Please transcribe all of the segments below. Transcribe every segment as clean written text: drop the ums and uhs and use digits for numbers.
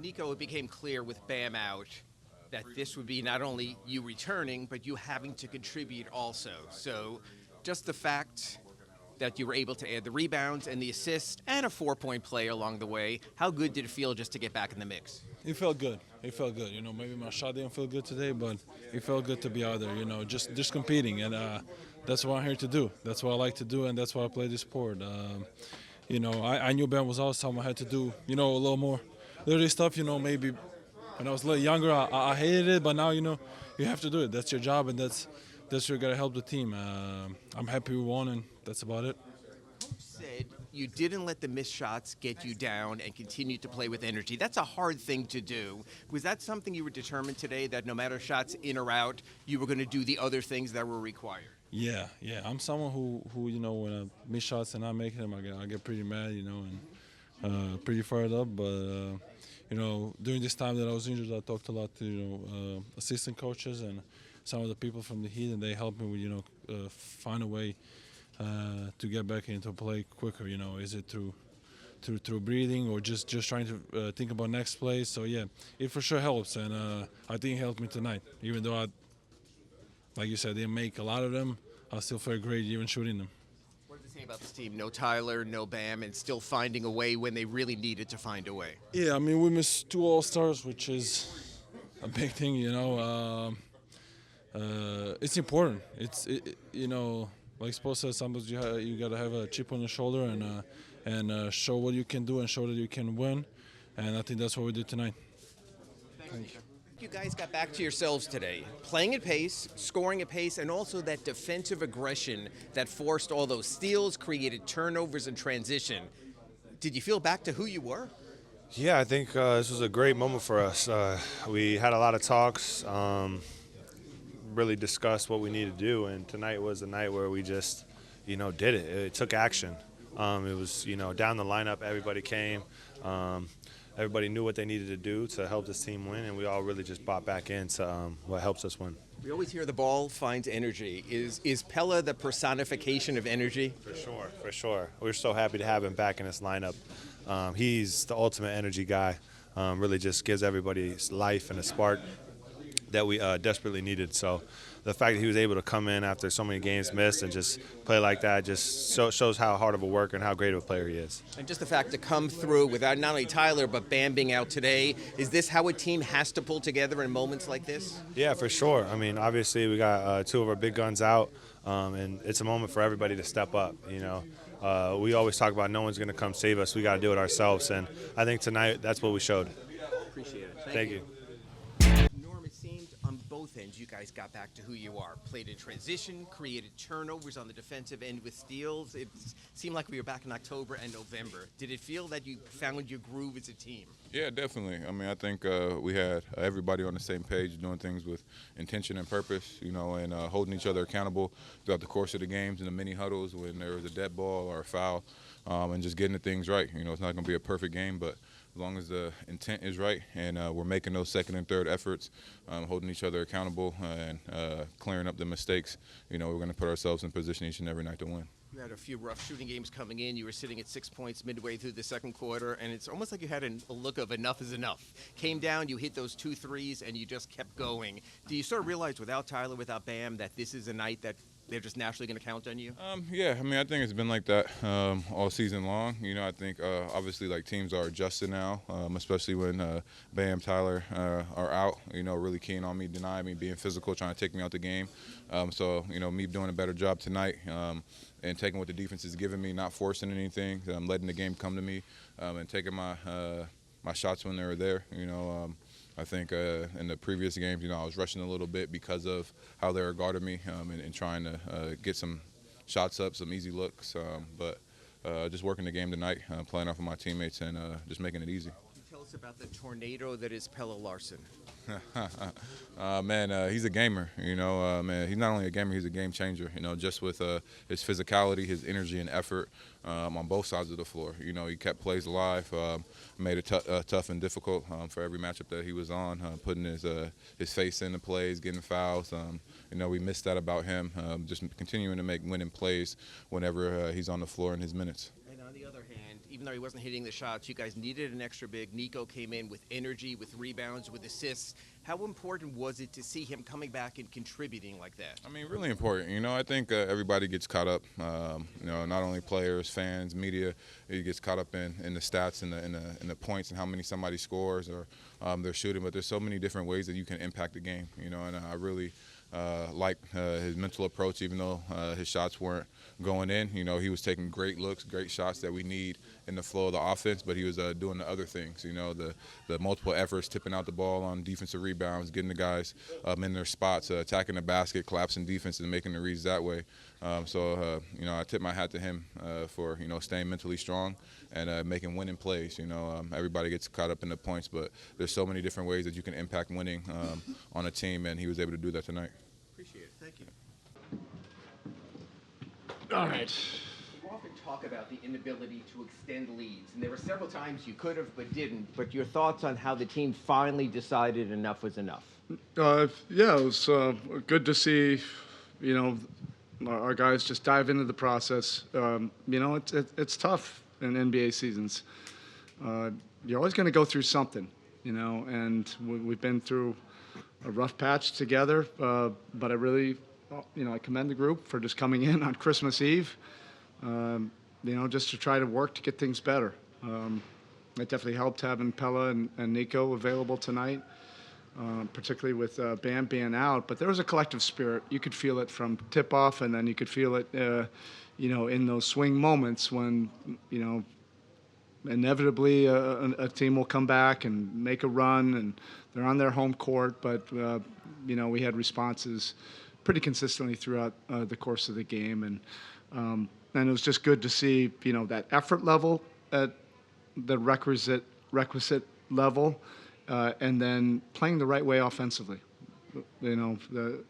Nico, it became clear with Bam out that this would be not only you returning, but you having to contribute also. So just the fact that you were able to add the rebounds and the assist and a 4-point play along the way, how good did it feel just to get back in the mix? It felt good. It felt good. You know, maybe my shot didn't feel good today, but it felt good to be out there, you know, just competing. And that's what I'm here to do. That's what I like to do, and that's why I play this sport. You know, I knew Ben was out, so I had to do, you know, a little more little stuff, you know, maybe when I was a little younger, I hated it, but now, you know, you have to do it. That's your job, and that's you got to help the team. I'm happy we won, and that's about it. You said you didn't let the missed shots get you down and continue to play with energy. That's a hard thing to do. Was that something you were determined today, that no matter shots in or out, you were going to do the other things that were required? Yeah. I'm someone who you know, when I miss shots and not making them, I get pretty mad, you know, and pretty fired up. But you know, during this time that I was injured, I talked a lot to, you know, assistant coaches and some of the people from the Heat, and they helped me with, you know, find a way to get back into play quicker. You know, is it through breathing or just trying to think about next play? So yeah, it for sure helps, and I think it helped me tonight. Even though like you said, didn't make a lot of them, I still felt great even shooting them. What did they say about this team? No Tyler, no Bam, and still finding a way when they really needed to find a way. Yeah, I mean, we missed 2 All-Stars, which is a big thing, you know. It's important. You know, like Spo says, sometimes you got to have a chip on your shoulder and show what you can do and show that you can win. And I think that's what we did tonight. Thank you. You guys got back to yourselves today, playing at pace, scoring at pace, and also that defensive aggression that forced all those steals, created turnovers and transition. Did you feel back to who you were? Yeah, I think this was a great moment for us. We had a lot of talks, really discussed what we needed to do, and tonight was the night where we just, you know, did it. It took action. It was, you know, down the lineup, everybody came. Everybody knew what they needed to do to help this team win, and we all really just bought back into what helps us win. We always hear the ball finds energy. Is Pella the personification of energy? For sure. We're so happy to have him back in this lineup. He's the ultimate energy guy. Really just gives everybody life and a spark that we desperately needed. So the fact that he was able to come in after so many games missed and just play like that just shows how hard of a worker and how great of a player he is. And just the fact to come through without not only Tyler but Bam being out today, is this how a team has to pull together in moments like this? Yeah, for sure. I mean, obviously we got 2 of our big guns out, and it's a moment for everybody to step up, you know. We always talk about no one's going to come save us. We got to do it ourselves, and I think tonight that's what we showed. Appreciate it. Thank you. Norm, it seemed on both ends you guys got back to who you are. Played in transition, created turnovers on the defensive end with steals. It seemed like we were back in October and November. Did it feel that you found your groove as a team? Yeah, definitely. I mean, I think we had everybody on the same page, doing things with intention and purpose, you know, and holding each other accountable throughout the course of the games in the mini huddles when there was a dead ball or a foul, and just getting the things right. You know, it's not going to be a perfect game, but as long as the intent is right and we're making those second and third efforts, holding each other accountable and clearing up the mistakes, you know, we're going to put ourselves in position each and every night to win. You had a few rough shooting games coming in. You were sitting at 6 points midway through the second quarter, and it's almost like you had a look of enough is enough. Came down, you hit those 2 threes, and you just kept going. Do you sort of realize without Tyler, without Bam, that this is a night that they're just naturally going to count on you? Yeah, I mean, I think it's been like that all season long. You know, I think obviously like teams are adjusted now, especially when Bam, Tyler are out. You know, really keen on me, denying me, being physical, trying to take me out the game. So, you know, me doing a better job tonight and taking what the defense is giving me, not forcing anything, letting the game come to me, and taking my shots when they were there. You know, I think in the previous games, you know, I was rushing a little bit because of how they were guarding me and trying to get some shots up, some easy looks. But just working the game tonight, playing off of my teammates and just making it easy. Tell us about the tornado that is Pelle Larsson. Man, he's a gamer, you know. Man, he's not only a gamer, he's a game changer, you know, just with his physicality, his energy and effort on both sides of the floor. You know, he kept plays alive, made it tough and difficult for every matchup that he was on, putting his face in the plays, getting fouls. You know, we missed that about him, just continuing to make winning plays whenever he's on the floor in his minutes. And on the other hand, even though he wasn't hitting the shots, you guys needed an extra big. Nico came in with energy, with rebounds, with assists. How important was it to see him coming back and contributing like that? I mean, really important. You know, I think everybody gets caught up. You know, not only players, fans, media. He gets caught up in the stats and the points and how many somebody scores or they're shooting. But there's so many different ways that you can impact the game. You know, and I really like his mental approach. Even though his shots weren't going in, you know, he was taking great looks, great shots that we need in the flow of the offense. But he was doing the other things. You know, the multiple efforts, tipping out the ball on defensive rebounds, getting the guys in their spots, attacking the basket, collapsing defense, and making the reads that way. You know, I tip my hat to him for, you know, staying mentally strong and making winning plays. You know, everybody gets caught up in the points, but there's so many different ways that you can impact winning on a team, and he was able to do that tonight. Appreciate it. Thank you. All right. You often talk about the inability to extend leads, and there were several times you could have but didn't. But your thoughts on how the team finally decided enough was enough? Yeah, it was good to see, you know, our guys just dive into the process. You know, it's tough in NBA seasons. You're always going to go through something, you know, and we've been through a rough patch together. But I really, you know, I commend the group for just coming in on Christmas Eve, you know, just to try to work to get things better. It definitely helped having Pella and Nico available tonight. Particularly with Bam being out, but there was a collective spirit. You could feel it from tip-off, and then you could feel it, you know, in those swing moments when, you know, inevitably a team will come back and make a run, and they're on their home court. But you know, we had responses pretty consistently throughout the course of the game, and it was just good to see, you know, that effort level at the requisite level. And then playing the right way offensively. You know, the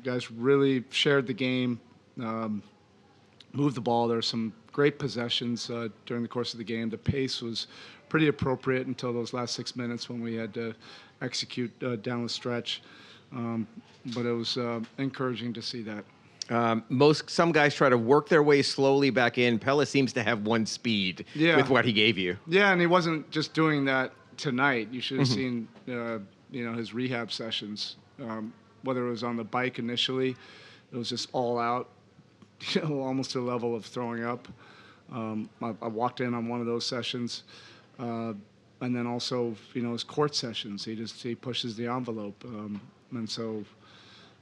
guys really shared the game, moved the ball. There were some great possessions during the course of the game. The pace was pretty appropriate until those last 6 minutes when we had to execute down the stretch. But it was encouraging to see that. Some guys try to work their way slowly back in. Pella seems to have one speed with what he gave you. Yeah, and he wasn't just doing that tonight. You should have seen, you know, his rehab sessions. Whether it was on the bike initially, it was just all out, you know, almost to the level of throwing up. I walked in on one of those sessions, and then also, you know, his court sessions. He pushes the envelope, and so,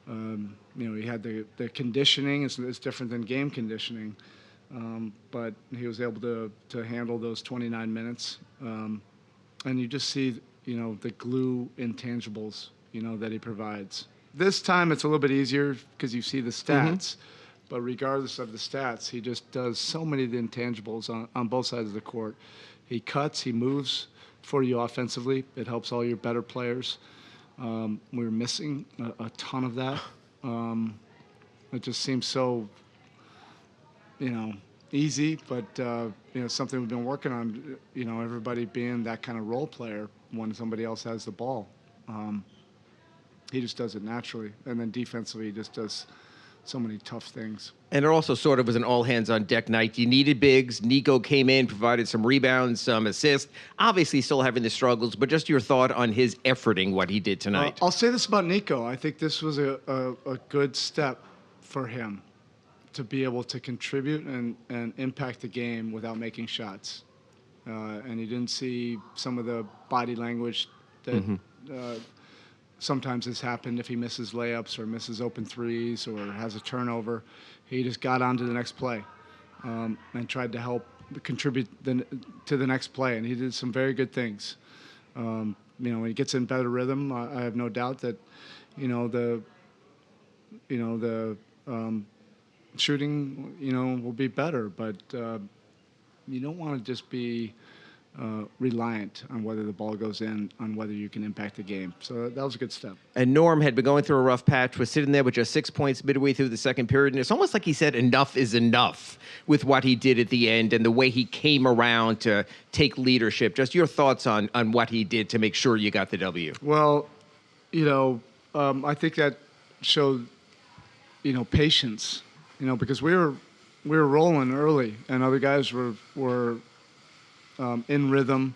you know, he had the conditioning. It's different than game conditioning, but he was able to handle those 29 minutes. And you just see, you know, the glue intangibles, you know, that he provides. This time it's a little bit easier because you see the stats. But regardless of the stats, he just does so many of the intangibles on both sides of the court. He cuts, he moves for you offensively. It helps all your better players. We were missing a ton of that. It just seems so, you know, easy, but you know, something we've been working on. You know, everybody being that kind of role player when somebody else has the ball. He just does it naturally, and then defensively, he just does so many tough things. And it also sort of was an all-hands-on-deck night. You needed bigs. Nico came in, provided some rebounds, some assists. Obviously, still having the struggles, but just your thought on his efforting what he did tonight. I'll say this about Nico. I think this was a good step for him to be able to contribute and impact the game without making shots. And you didn't see some of the body language that sometimes has happened if he misses layups or misses open threes or has a turnover. He just got on to the next play and tried to help contribute to the next play. And he did some very good things. You know, when he gets in better rhythm, I have no doubt that, you know, the shooting, you know, will be better, but you don't want to just be reliant on whether the ball goes in, on whether you can impact the game. So that was a good step. And Norm had been going through a rough patch, was sitting there with just 6 points midway through the second period, and it's almost like he said enough is enough with what he did at the end and the way he came around to take leadership. Just your thoughts on what he did to make sure you got the W. Well, you know, I think that showed, you know, patience. You know, because we were rolling early, and other guys were in rhythm,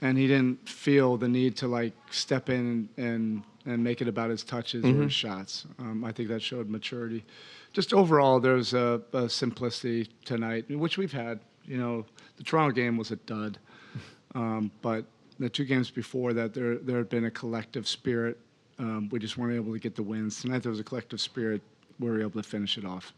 and he didn't feel the need to like step in and make it about his touches or his shots. I think that showed maturity. Just overall, there's a simplicity tonight, which we've had. You know, the Toronto game was a dud, but the 2 games before that, there had been a collective spirit. We just weren't able to get the wins. Tonight there was a collective spirit. We were able to finish it off.